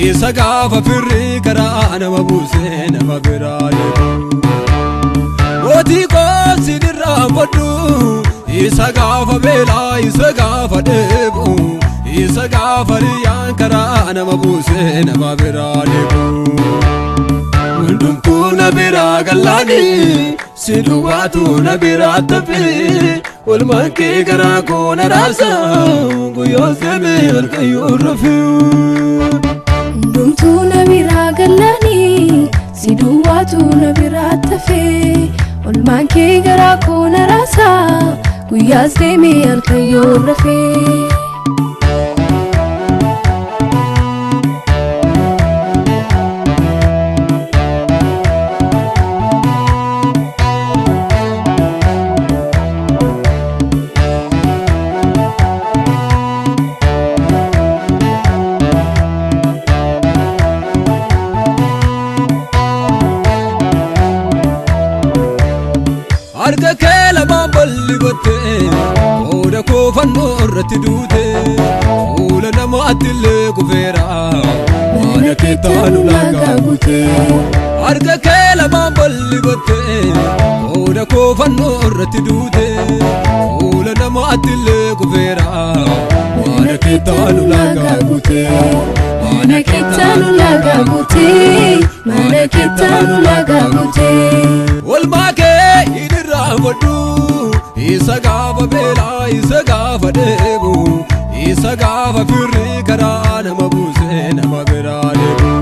isa gaafa firri karaa nama buusee nama biraa deemu mootii qoosiin irraa fadhu isa gaafa beelaa isa gaafa dheebu isa gaafa riyyaan karaa nama buusee nama biraa deemu hundumtuu na biraa gallaani si duwwaatu na biraa taphee walmaan kee garaa koo na raasa guyyaa seemee halkayyoo rafee hundumtuu na biraa gallaani si duwwaatu na biraa taphee walmaan kee garaa koo na raasa guyyaa seemee halkayyoo rafee arga kee lamaan balli gottee qooda koo fannoo irratti duute fuula namaatti illee kufeera mana kee taanu laagaa guute arga kee lamaan balli gottee qooda koo fannoo irratti duute fuula namaatti illee kufeera mana kee taanu laagaa guute mana kee taanu laagaa guute mana kee taanu laagaa guute walmaa kee fadhu isa gaafa beelaa isa gaafa dheebu isa gaafa firri karaa nama buusee nama biraa deemu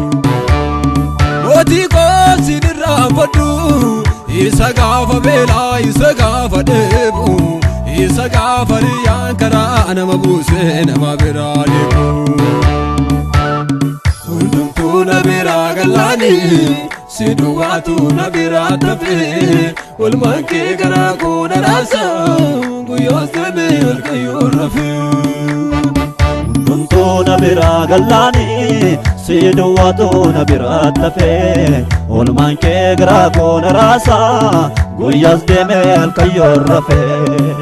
mootii qoosiin irraa fadhu isa gaafa beelaa isa gaafa dheebu isa gaafa riyyaan karaa nama buusee nama biraa deemu hundumtuu na biraa gallaani si duwwaatu na biraa taphee walmaan kee garaa koo na raasa guyyaa seemee halkayyoo rafee hundumtuu na biraa gallaani si duwwaatu na biraa taphee walmaan kee garaa koo na raasa guyyaa seemee halkayyoo rafee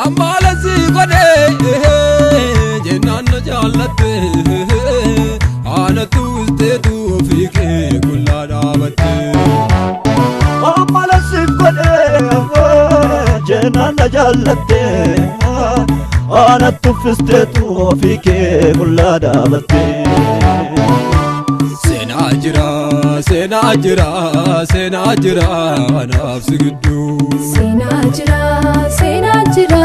ammalasi godhe jennaan na jaallatte aanatu isteetu ofii kee kullaa dhaabatte ammalasi godhe jennaan na jaallatte aanatu isteetu ofii kee kullaa dhaabatte seenaa jira seenaa jira seenaa jira anaaf si gidduu seenaa jira seenaa jira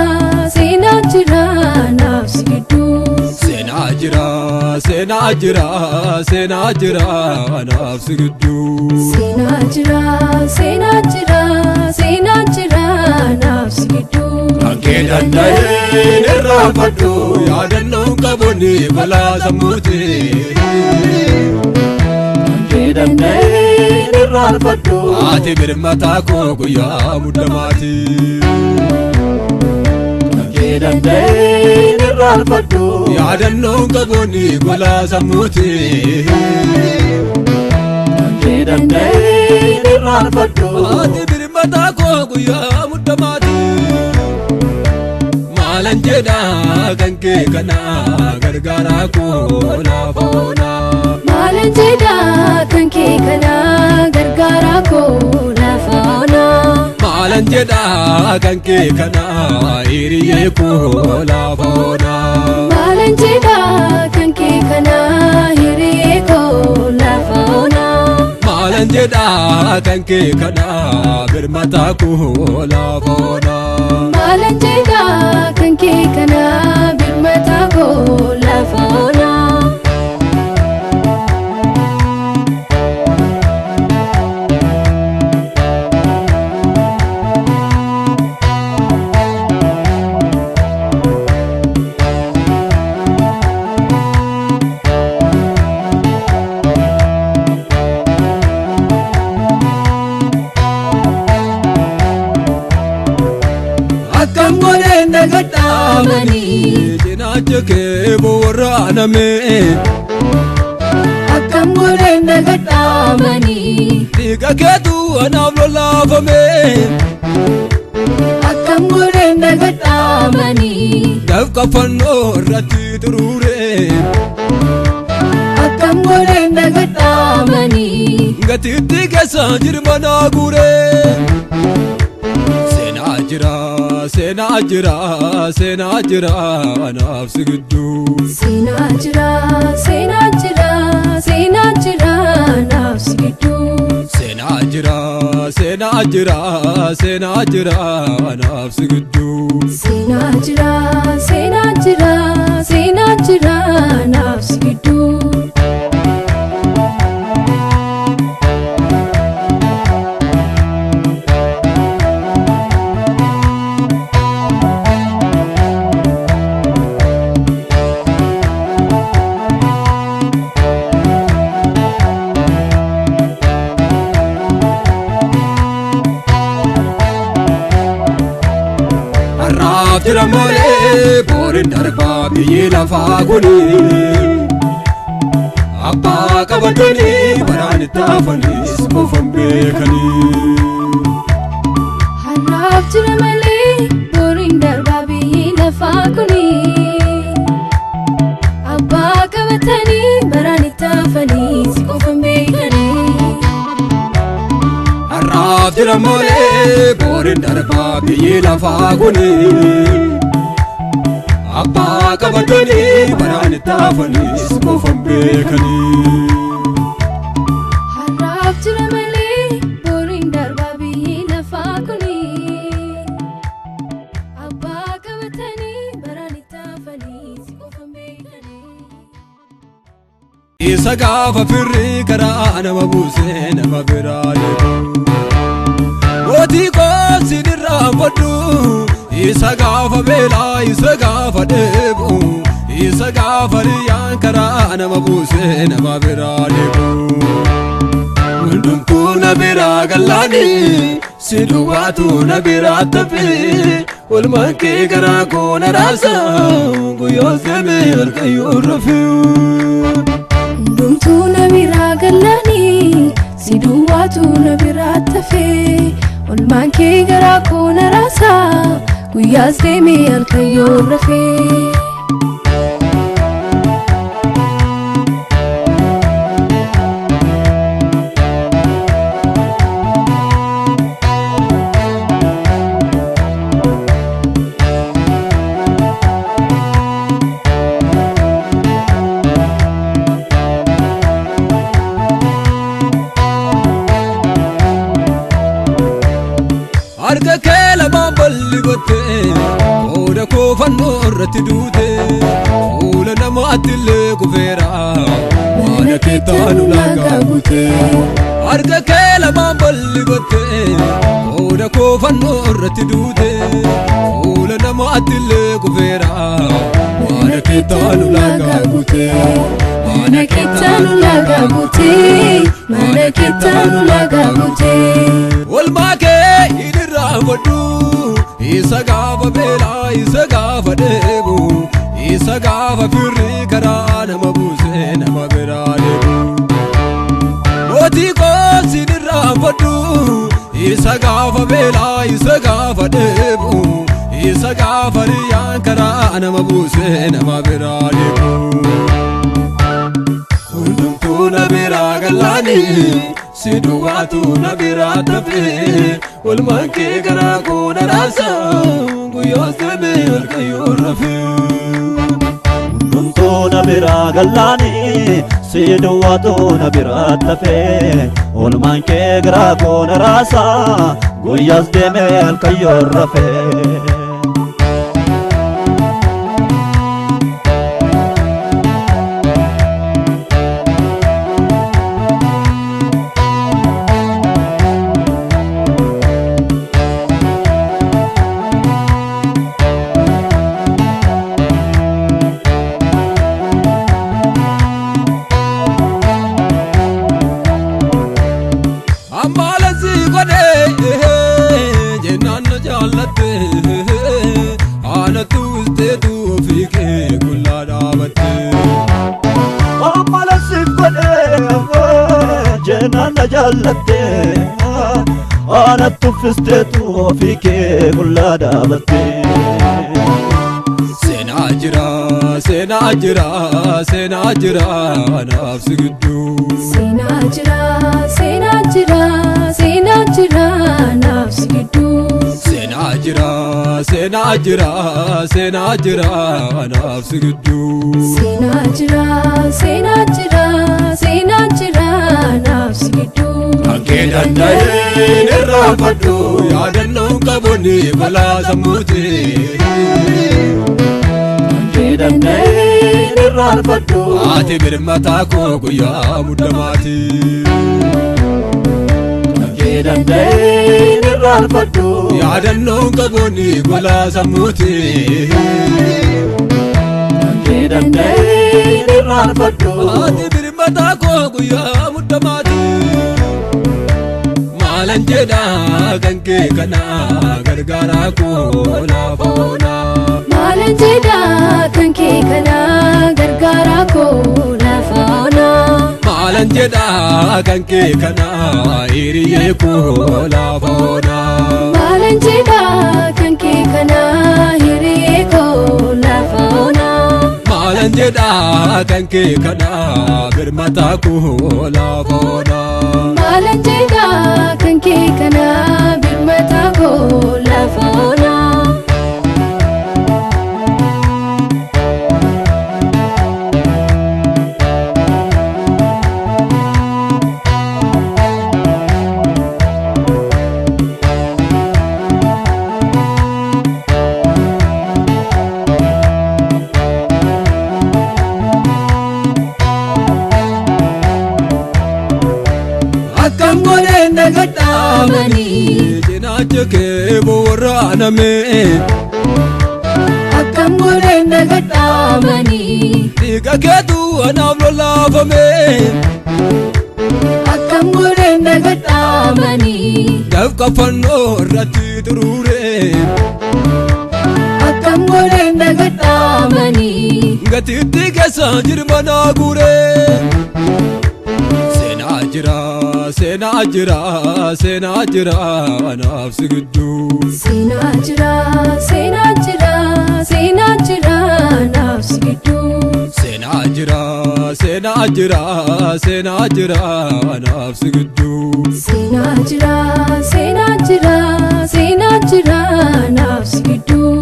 seenaa jira naaf si gidduu seenaa jira seenaa jira seenaa jira anaaf si gidduu seenaa jira seenaa jira seenaa jira naaf si gidduu kan kee danda'een irraa fadhu yaadannoon qabuun balaa sammuuti danda'een irraa fadhu ati birmataa koo guyyaa muddamaati danda'een irraa fadhu yaadannoon qabuun balaa sammuuti danda'een irraa fadhu ati birmataa koo guyyaa muddamaati maalan jedha kan kee kana gargaaraa koo laafoona maalan jedha kan kee kana gargaaraa koo laafoona maalan jedha kan kee kana hiriyyee koo laafoona maalan jedha kan kee kana hiriyyee koo laafoona maalan jedha kan kee kana birmataa koo laafoona maalan jedha kan kee kana birmataa koo laafoona akkam godheen dagadhaamanii cinaacha kee boorraaname akkam godheen dagadhaamanii dhiiga keetu anaaf lolaafame akkam godheen dagadhaamanii dafqa fannoo irratti turuure akkam godheen dagadhaamanii gatiitti keessa jirma naa guure seenaa jira seenaa jira seenaa jira anaaf si gidduu seenaa jira seenaa jira seenaa jira anaaf si gidduu seenaa jira seenaa jira seenaa jira anaaf si gidduu seenaa jira seenaa jira seenaa jira anaaf si gidduu jira malee booriin darbaa biyyi lafaa kuni abbaa qabatanii baraan itti hafanis qofan beekanii. har'aaf jira malee booriin darbaa biyyi lafaa kuni abbaa qabatanii baraan itti hafanis qofan beekanii. har'aaf jira malee booriin darbaa biyyi lafaa kuni abbaa qabatanii baraan itti hafanis qofan beekanii. har'aaf jira malee booriin darbaa biyyi lafaa kuni abbaa qabatanii baraan itti hafanis qofan beekanii. isa gaafa firri karaa nama buusee nama biraa deemu mootii koosii dirraan fadhu isa gaafa beelaa isa gaafa dheebu isa gaafa riyyaan karaa nama buusee nama biraa deemu hundumtuu na biraa gallaanii si duwwaatu na biraa taphee walumaan kee garaa koo na raasa guyyaa seemee halkayyoo rafee. hundumtuu na biraa gallaanii si duwwaatu na biraa tafee olmaan kee garaa koo na raasa guyyaas deemee halkayyoo rafee. harka kee lamaan balli gottee qooda koo fannoo irratti duute fuula namaatti illee kufeera mana kee taanu laagaa guute. harka kee lamaan balli gottee qooda koo fannoo irratti duute fuula namaatti illee kufeera mana kee taanu laagaa guute. mana kee taanu laagaa guute mana kee taanu laagaa guute. olmaa kee fadhu isa gaafa beelaa isa gaafa dheebu isa gaafa firri karaa nama buusee nama biraa deemu mootii koosii dirraan fadhu isa gaafa beelaa isa gaafa dheebu isa gaafa riyyaan karaa nama buusee nama biraa deemu hundumtuu na biraa gallaanii si duwwaatu na biraa taphee walumaan kee garaa koo na raasa guyyaa seemee halkayyoo rafee. hundumtuu na biraa gallaanii si duwwaatu na biraa tafee olmaan kee garaa koo na raasa guyyaas deemee halkayyoo rafee. ammaala si godhee jennaan na jaallatte jallatte ana tuffisteetu ofii kee qullaa dhaabatte. Seenaa jira anaaf si gidduu. Seenaa jira anaaf si gidduu. Seenaa jira anaaf si gidduu. Seenaa jira anaaf si gidduu. Kankee danda'een irraanfadhu yaadannoon qabuun balaa sammuuti. Kankee danda'een irraanfadhu ati birmataa koo guyyaa muddamaati. Kankee danda'een irraanfadhu yaadannoon qabuun balaa sammuuti. Kankee danda'een irraanfadhu ati birmataa koo guyyaa muddamaati. Maalan jedha kan kee kana gargaaraa koo lafa onaa. Maalan jedha kan kee kana gargaaraa koo lafa onaa. Maalan jedha kan kee kana hiriyyee koo lafa onaa. Maalan jedha kan kee kana hiriyyee koo lafa onaa. Maalan jedha kan kee kana birmataa koo lafa onaa. Maalan jedha kan kee kana birmataa koo lafa onaa. Akkam godheen nagadhaamanii cinaacha kee boorraaname. Akkam godheen nagadhaamanii Dhiiga keetu anaaf lolaafame. akkam godheen nagadhaamanii Dafqa fannoo irratti turuure. akkam godheen nagadhaamanii Gatiitti keessa jirma naa guure. Seenaa jira anaaf si gidduu. Seenaa jira anaaf si gidduu. Seenaa jira anaaf si gidduu. Seenaa jira anaaf si gidduu.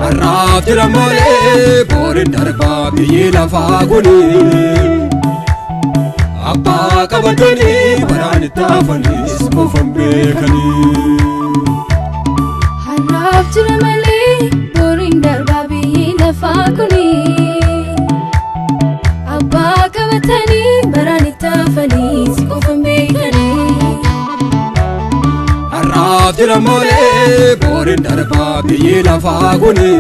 Har'aaf jira malee booriin darbaa biyyi lafaa kuni. Abbaa qabatanii baraan itti hafanis boofan beekanii. Har'aaf jira malee booriin darbaa biyyi lafaa kuni. Abbaa qabatanii baraan itti hafanii si qofan beekanii. Har'aaf jira malee booriin darbaa biyyi lafaa kuni.